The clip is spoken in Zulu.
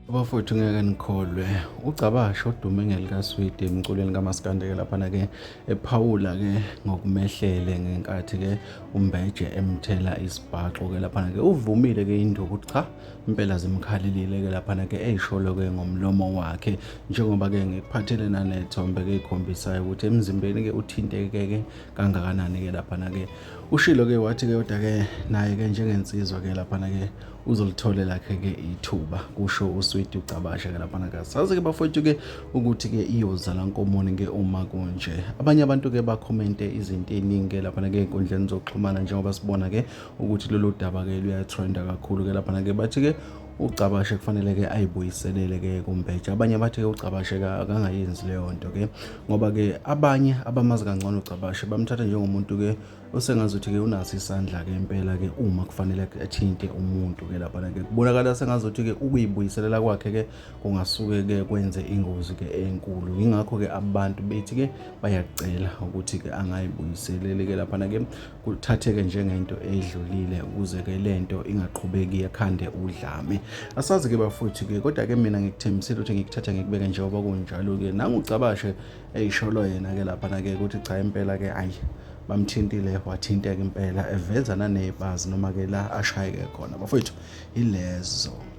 Abafowethu ngeke nikholwe, uCabasha odume ngelikaSwidi emculweni kaMaskandi-ke laphana-ke ephawula-ke ngokumehlele ngenkathi-ke uMbeje emthela isibhaxu-ke laphana-ke uvumile-ke induku ukuthi cha, impela zimkhalelile-ke laphana-ke ey'sholo-ke ngomlomo wakhe njengoba-ke ngikuphathele naney'thombe-ke ey'khombisayo ukuthi emzimbeni-ke uthinteke-ke kangakanani-ke laphana-ke. Ushilo-ke wathi-ke kodwa-ke naye-ke njengensizwa-ke laphana-ke uzolitholela-ke ithuba kusho uSwidi uCabasha-ke laphana-ke. Sazi-ke bafowethu-ke ukuthi-ke iyoza la nkomoni-ke uma kunje. Abanye abantu-ke bakhomente izinto ey'ningi-ke laphana-ke ey'nkundleni zokuxhumana njengoba sibona-ke ukuthi lolu daba-ke luyatrenda kakhulu-ke laphana-ke. Bathi-ke uCabasha kufanele-ke ayibuyiselele-ke kuMbeje. Abanye bathi-ke uCabasha-ke akangayenzi leyo nto-ke ngoba-ke abanye abamazi kangcono uCabasha bamthatha njengomuntu-ke osengazuthi-ke unaso isandla-ke impela-ke uma kufanele athinte umuntu-ke laphana-ke. Kubonakala sengazuthi-ke ukuyibuyiselela kwakhe-ke kungasuke-ke kwenze ingozi-ke enkulu. Yingakho-ke abantu bethi-ke bayacela ukuthi-ke angayibuyiseleli-ke laphana-ke kuthatheke njengento edlulile ukuze-ke lento ingaqhubeki yakhande udlame. Asazi-ke bafowethu-ke kodwa-ke mina ngikuthembisile ukuthi ngikuthatha ngikubeke njengoba kunjalo-ke nanguCabasha ey'sholo yena-ke laphana-ke ukuthi cha impela-ke ayi bamthintile wathinteka impela eveza naney'bazi noma-ke la ashayeke khona bafowethu ilezo.